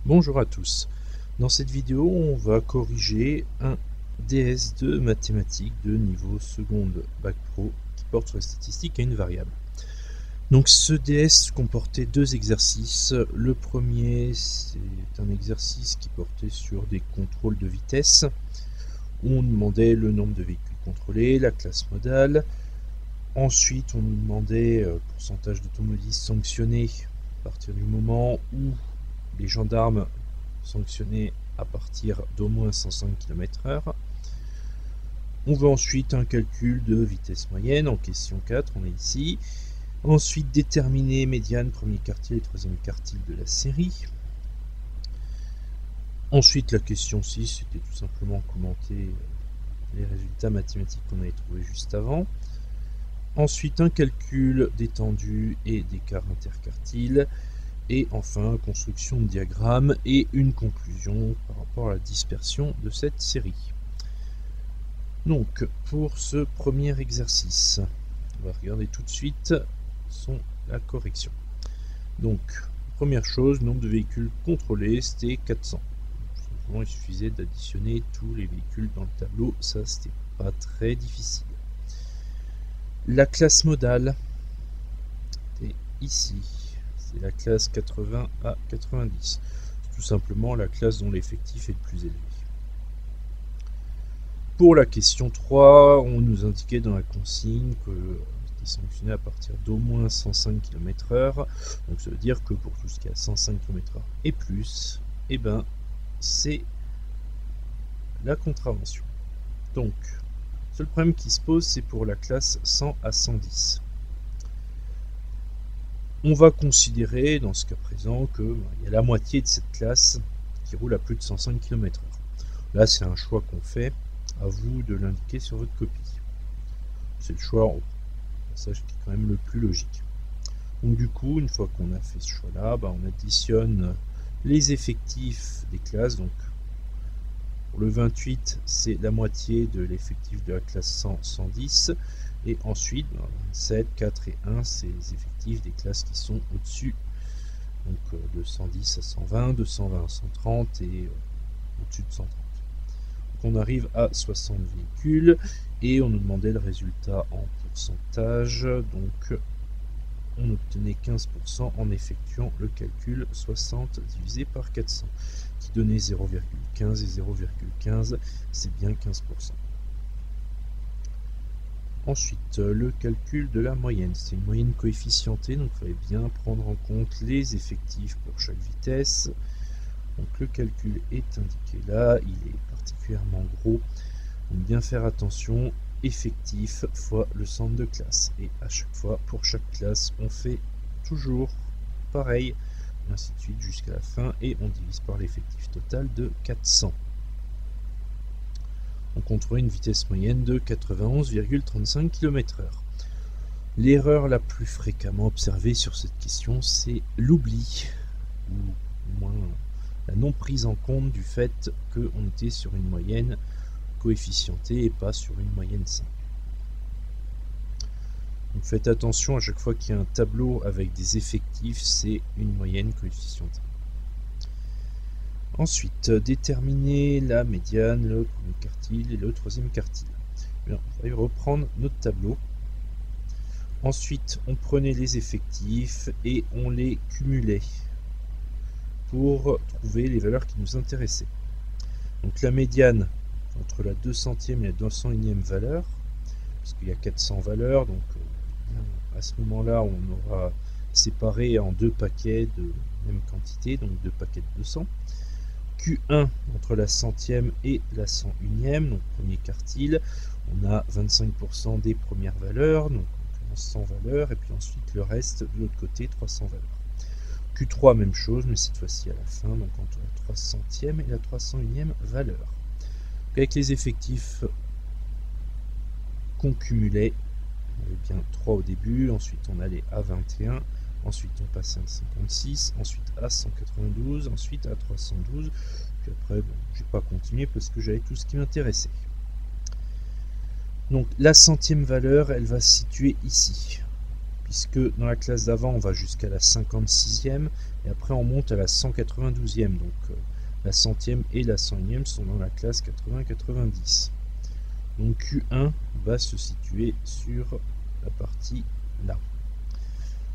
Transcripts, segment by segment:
Bonjour à tous. Dans cette vidéo, on va corriger un DS2 mathématiques de niveau seconde bac pro qui porte sur les statistiques à une variable. Donc ce DS comportait deux exercices. Le premier, c'est un exercice qui portait sur des contrôles de vitesse. On demandait le nombre de véhicules contrôlés, la classe modale. Ensuite, on nous demandait pourcentage d'automobilistes sanctionnés à partir du moment où les gendarmes sanctionnés à partir d'au moins 105 km/h. On veut ensuite un calcul de vitesse moyenne en question 4, on est ici. Ensuite, déterminer médiane, premier quartile et troisième quartile de la série. Ensuite, la question 6, c'était tout simplement commenter les résultats mathématiques qu'on avait trouvés juste avant. Ensuite, un calcul d'étendue et d'écart interquartile. Et enfin, construction de diagramme et une conclusion par rapport à la dispersion de cette série. Donc, pour ce premier exercice, on va regarder tout de suite la correction. Donc, première chose, nombre de véhicules contrôlés, c'était 400. Simplement, il suffisait d'additionner tous les véhicules dans le tableau, ça c'était pas très difficile. La classe modale, c'était ici. C'est la classe 80 à 90. C'est tout simplement la classe dont l'effectif est le plus élevé. Pour la question 3, on nous indiquait dans la consigne que c'était sanctionné à partir d'au moins 105 km/h. Donc ça veut dire que pour tout ce qui est à 105 km/h et plus, eh ben, c'est la contravention. Donc, le seul problème qui se pose, c'est pour la classe 100 à 110. On va considérer dans ce cas présent qu'il y a la moitié de cette classe qui roule à plus de 105 km/h. Là, c'est un choix qu'on fait, à vous de l'indiquer sur votre copie. C'est le choix, au passage, qui est quand même le plus logique. Donc du coup, une fois qu'on a fait ce choix-là, on additionne les effectifs des classes. Donc pour le 28, c'est la moitié de l'effectif de la classe 100-110. Et ensuite, 27, 4 et 1, c'est les effectifs des classes qui sont au-dessus. Donc de 110 à 120, de 120 à 130 et au-dessus de 130. Donc on arrive à 60 véhicules et on nous demandait le résultat en pourcentage. Donc on obtenait 15% en effectuant le calcul 60 divisé par 400 qui donnait 0,15 et 0,15, c'est bien 15%. Ensuite, le calcul de la moyenne, c'est une moyenne coefficientée, donc il fallait bien prendre en compte les effectifs pour chaque vitesse. Donc le calcul est indiqué là, il est particulièrement gros, donc bien faire attention, effectif fois le centre de classe. Et à chaque fois, pour chaque classe, on fait toujours pareil, et ainsi de suite jusqu'à la fin, et on divise par l'effectif total de 400. Donc on trouve une vitesse moyenne de 91,35 km/h. L'erreur la plus fréquemment observée sur cette question, c'est l'oubli, ou au moins la non prise en compte du fait qu'on était sur une moyenne coefficientée et pas sur une moyenne simple. Donc faites attention à chaque fois qu'il y a un tableau avec des effectifs, c'est une moyenne coefficientée. Ensuite, déterminer la médiane, le premier quartile et le troisième quartile. Bien, on va reprendre notre tableau. Ensuite, on prenait les effectifs et on les cumulait pour trouver les valeurs qui nous intéressaient. Donc la médiane entre la 200e et la 201e valeur, parce qu'il y a 400 valeurs, donc à ce moment-là, on aura séparé en deux paquets de même quantité, donc deux paquets de 200. Q1 entre la 100e et la 101e, donc premier quartile, on a 25% des premières valeurs, donc 100 valeurs, et puis ensuite le reste de l'autre côté, 300 valeurs. Q3, même chose, mais cette fois-ci à la fin, donc entre la 300e et la 301e valeur. Donc avec les effectifs qu'on cumulait, on avait bien 3 au début, ensuite on allait à 21, ensuite on passait à 56, ensuite à 192, ensuite à 312, puis après, j'ai pas continué parce que j'avais tout ce qui m'intéressait. Donc la 100e valeur, elle va se situer ici, puisque dans la classe d'avant, on va jusqu'à la 56e, et après on monte à la 192e, donc la 100e et la 100e sont dans la classe 80-90. Donc Q1 va se situer sur la partie là.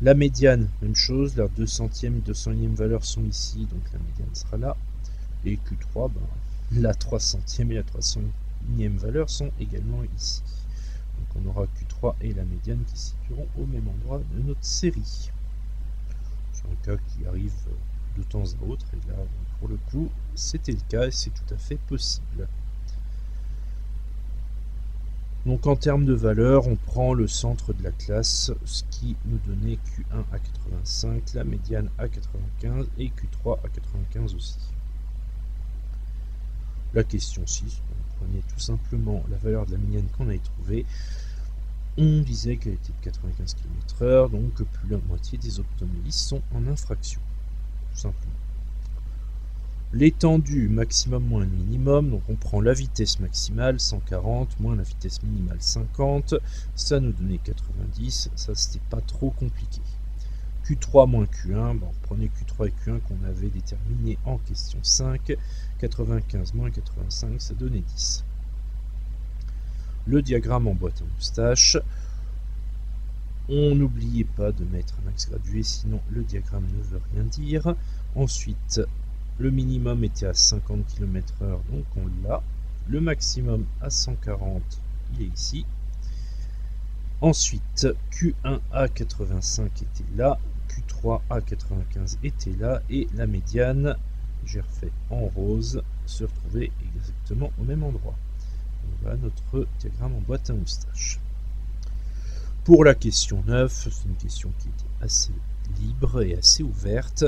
La médiane, même chose, la 200e et 200e valeur sont ici, donc la médiane sera là. Et Q3, la 300e et la 300e valeur sont également ici. Donc on aura Q3 et la médiane qui se situeront au même endroit de notre série. C'est un cas qui arrive de temps à autre, et là, pour le coup, c'était le cas et c'est tout à fait possible. Donc en termes de valeur, on prend le centre de la classe, ce qui nous donnait Q1 à 85, la médiane à 95 et Q3 à 95 aussi. La question 6, on prenait tout simplement la valeur de la médiane qu'on avait trouvée. On disait qu'elle était de 95 km/h, donc plus la moitié des automobilistes sont en infraction, tout simplement. L'étendue maximum moins le minimum, donc on prend la vitesse maximale 140 moins la vitesse minimale 50, ça nous donnait 90, ça c'était pas trop compliqué. Q3 moins Q1, on prenait Q3 et Q1 qu'on avait déterminé en question 5, 95 moins 85, ça donnait 10. Le diagramme en boîte à moustache, on n'oubliait pas de mettre un axe gradué, sinon le diagramme ne veut rien dire. Ensuite, le minimum était à 50 km/h, donc on l'a. Le maximum à 140, il est ici. Ensuite, Q1 à 85 était là, Q3 à 95 était là, et la médiane, j'ai refait en rose, se retrouvait exactement au même endroit. Voilà notre diagramme en boîte à moustache. Pour la question 9, c'est une question qui était assez libre et assez ouverte.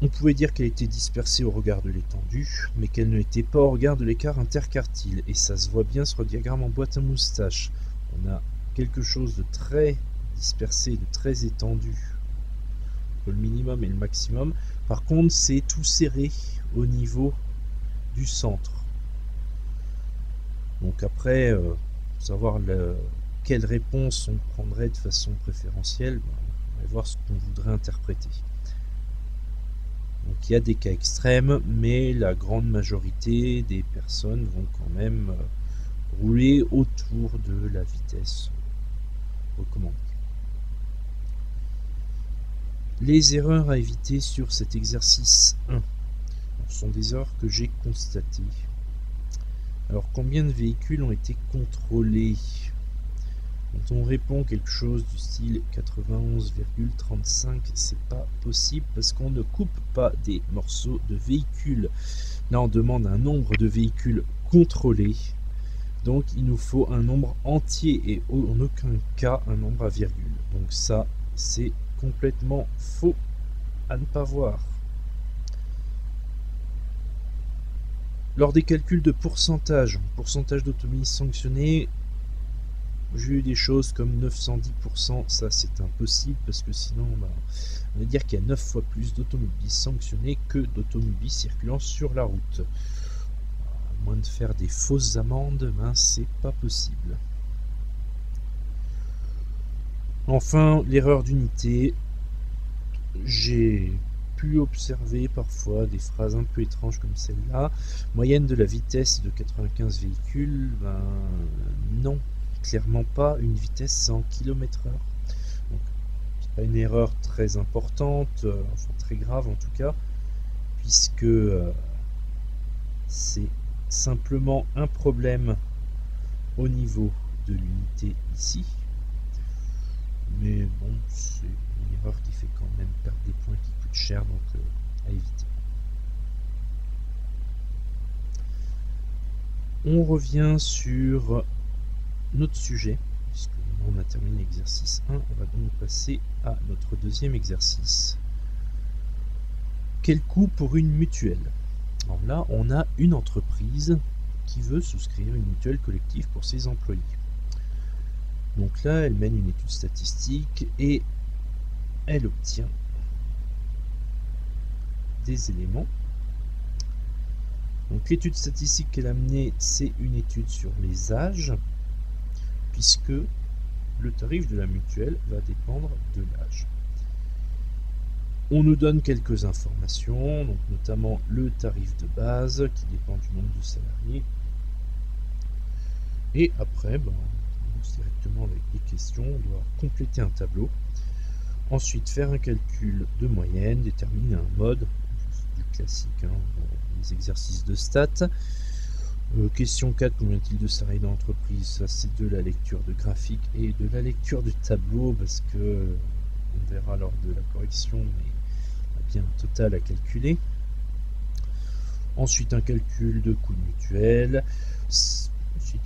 On pouvait dire qu'elle était dispersée au regard de l'étendue, mais qu'elle ne l'était pas au regard de l'écart interquartile. Et ça se voit bien sur le diagramme en boîte à moustache. On a quelque chose de très dispersé, de très étendu entre le minimum et le maximum. Par contre, c'est tout serré au niveau du centre. Donc après, pour savoir quelle réponse on prendrait de façon préférentielle, on va voir ce qu'on voudrait interpréter. Donc il y a des cas extrêmes, mais la grande majorité des personnes vont quand même rouler autour de la vitesse recommandée. Les erreurs à éviter sur cet exercice 1. Ce sont des erreurs que j'ai constatées. Alors combien de véhicules ont été contrôlés? Quand on répond quelque chose du style 91,35, c'est pas possible parce qu'on ne coupe pas des morceaux de véhicules. Là, on demande un nombre de véhicules contrôlés. Donc, il nous faut un nombre entier et en aucun cas un nombre à virgule. Donc ça, c'est complètement faux à ne pas voir. Lors des calculs de pourcentage d'automobilistes sanctionnés, j'ai eu des choses comme 910%, ça c'est impossible parce que sinon on va dire qu'il y a 9 fois plus d'automobilistes sanctionnés que d'automobilistes circulant sur la route. À moins de faire des fausses amendes, c'est pas possible. Enfin, l'erreur d'unité, j'ai pu observer parfois des phrases un peu étranges comme celle-là. Moyenne de la vitesse de 95 véhicules, non. Clairement pas une vitesse en km/h. Donc, c'est pas une erreur très importante, enfin très grave en tout cas, puisque c'est simplement un problème au niveau de l'unité ici. Mais bon, c'est une erreur qui fait quand même perdre des points qui coûtent cher, donc à éviter. On revient sur notre sujet, puisque on a terminé l'exercice 1, on va donc passer à notre deuxième exercice. Quel coût pour une mutuelle? Alors là, on a une entreprise qui veut souscrire une mutuelle collective pour ses employés. Donc là, elle mène une étude statistique et elle obtient des éléments. Donc l'étude statistique qu'elle a menée, c'est une étude sur les âges, puisque le tarif de la mutuelle va dépendre de l'âge. On nous donne quelques informations, donc notamment le tarif de base qui dépend du nombre de salariés. Et après, on commence directement avec des questions. On doit compléter un tableau. Ensuite, faire un calcul de moyenne, déterminer un mode, du classique, les exercices de stats. Question 4, combien y a-t-il de salariés dans l'entreprise? Ça, c'est de la lecture de graphique et de la lecture du tableau, parce que on verra lors de la correction, mais il y a bien un total à calculer. Ensuite, un calcul de coût mutuel. C'est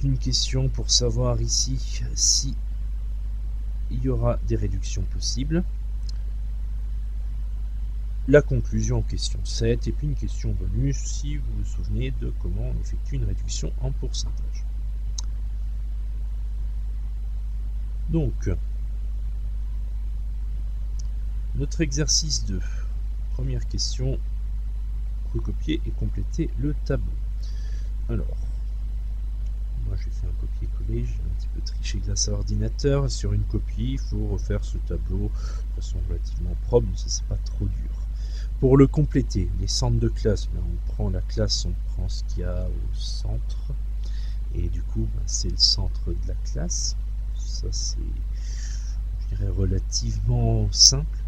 une question pour savoir ici si il y aura des réductions possibles. La conclusion en question 7, et puis une question bonus si vous vous souvenez de comment on effectue une réduction en pourcentage. Donc, notre exercice 2. Première question, recopier et compléter le tableau. Alors, moi j'ai fait un copier-coller, j'ai un petit peu triché grâce à l'ordinateur. Sur une copie, il faut refaire ce tableau de façon relativement propre, donc ça c'est pas trop dur. Pour le compléter, les centres de classe, on prend la classe, on prend ce qu'il y a au centre, et du coup c'est le centre de la classe. Ça c'est, je dirais, relativement simple.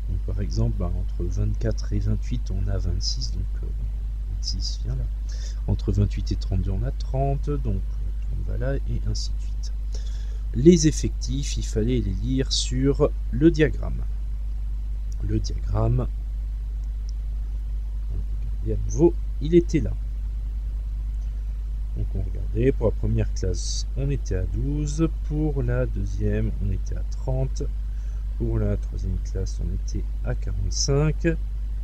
Donc, par exemple, entre 24 et 28 on a 26, donc 26 vient là. Entre 28 et 32 on a 30, donc 30 va là, et ainsi de suite. Les effectifs, il fallait les lire sur le diagramme. Le diagramme, regardez à nouveau, il était là. Donc on regardait, pour la première classe on était à 12, pour la deuxième on était à 30, pour la troisième classe on était à 45,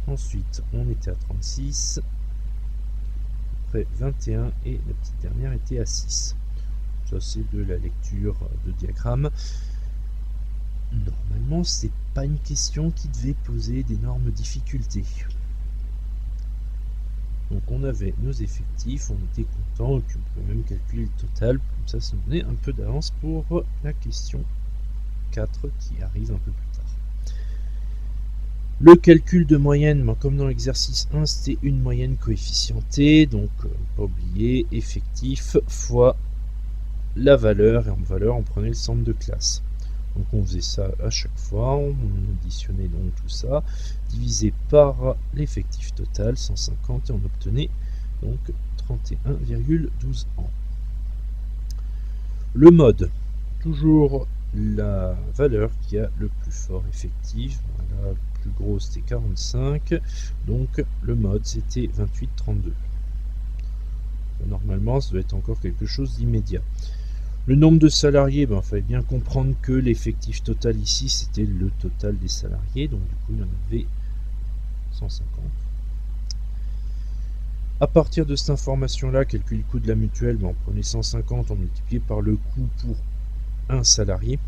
ensuite on était à 36, après 21 et la petite dernière était à 6. Ça c'est de la lecture de diagramme. Normalement, c'est pas une question qui devait poser d'énormes difficultés. Donc on avait nos effectifs, on était content, et puis on pouvait même calculer le total, comme ça nous donnait un peu d'avance pour la question 4 qui arrive un peu plus tard. Le calcul de moyenne, comme dans l'exercice 1, c'était une moyenne coefficientée, donc pas oublier, effectif fois la valeur, et en valeur on prenait le centre de classe. Donc on faisait ça à chaque fois, on additionnait donc tout ça, divisé par l'effectif total, 150, et on obtenait donc 31,12 ans. Le mode, toujours la valeur qui a le plus fort effectif, voilà, le plus gros c'était 45, donc le mode c'était 28,32. Normalement ça doit être encore quelque chose d'immédiat. Le nombre de salariés, il fallait bien comprendre que l'effectif total ici, c'était le total des salariés. Donc du coup, il y en avait 150. À partir de cette information-là, calcul du coût de la mutuelle, on prenait 150, on multipliait par le coût pour un salarié.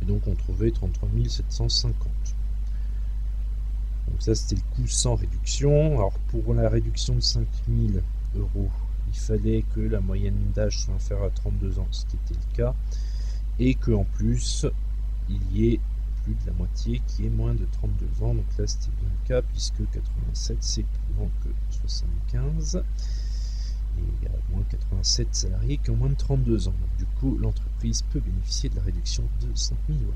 Et donc on trouvait 33 750. Donc ça, c'était le coût sans réduction. Alors pour la réduction de 5 000 €, il fallait que la moyenne d'âge soit inférieure à 32 ans, ce qui était le cas, et qu'en plus, il y ait plus de la moitié qui est moins de 32 ans. Donc là, c'était bien le cas, puisque 87, c'est plus grand que 75. Et il y a moins 87 salariés qui ont moins de 32 ans. Donc du coup, l'entreprise peut bénéficier de la réduction de 5 000 €. Et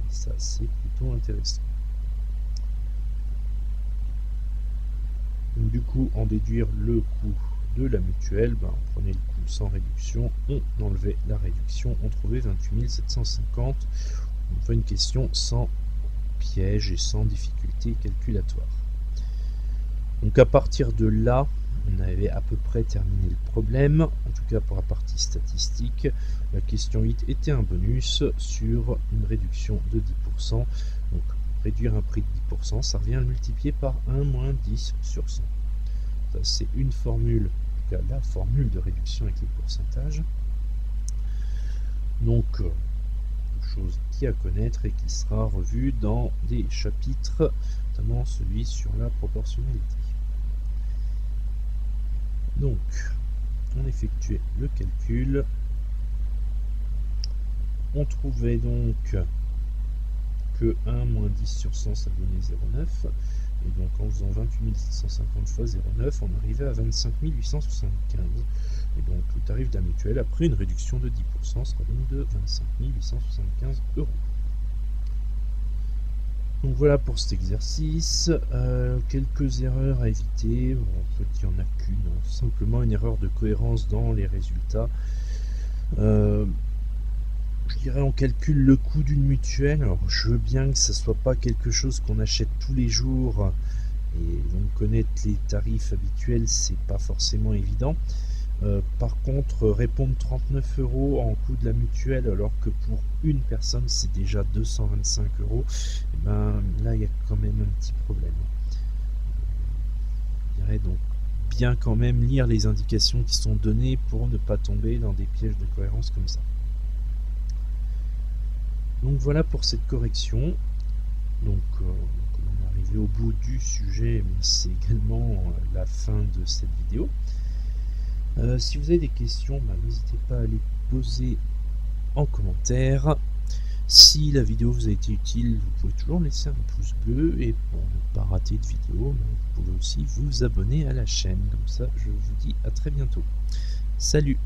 ça, c'est plutôt intéressant. Donc du coup, en déduire le coût de la mutuelle, on prenait le coût sans réduction, on enlevait la réduction, on trouvait 28 750. On fait une question sans piège et sans difficulté calculatoire. Donc à partir de là, on avait à peu près terminé le problème, en tout cas pour la partie statistique. La question 8 était un bonus sur une réduction de 10%. Donc réduire un prix de 10%, ça revient à le multiplier par 1 moins 10 sur 100. Ça, c'est une formule, en tout cas la formule de réduction avec les pourcentages. Donc, quelque chose qui à connaître et qui sera revu dans des chapitres, notamment celui sur la proportionnalité. Donc, on effectuait le calcul. On trouvait donc que 1 moins 10 sur 100 ça donnait 0,9. Et donc en faisant 28 650 fois 0,9, on arrivait à 25 875. Et donc le tarif de la mutuelle, après une réduction de 10%, sera donc de 25 875 €. Donc voilà pour cet exercice. Quelques erreurs à éviter. Bon, en fait, il n'y en a qu'une. Simplement une erreur de cohérence dans les résultats. Je dirais on calcule le coût d'une mutuelle. Alors je veux bien que ça soit pas quelque chose qu'on achète tous les jours. Et donc connaître les tarifs habituels, c'est pas forcément évident. Par contre, répondre 39 € en coût de la mutuelle, alors que pour une personne c'est déjà 225 €, et ben là il y a quand même un petit problème. Je dirais donc bien quand même lire les indications qui sont données pour ne pas tomber dans des pièges de cohérence comme ça. Donc voilà pour cette correction. Donc on est arrivé au bout du sujet, mais c'est également la fin de cette vidéo. Si vous avez des questions, n'hésitez pas à les poser en commentaire. Si la vidéo vous a été utile, vous pouvez toujours laisser un pouce bleu, et pour ne pas rater de vidéo, vous pouvez aussi vous abonner à la chaîne. Comme ça, je vous dis à très bientôt. Salut!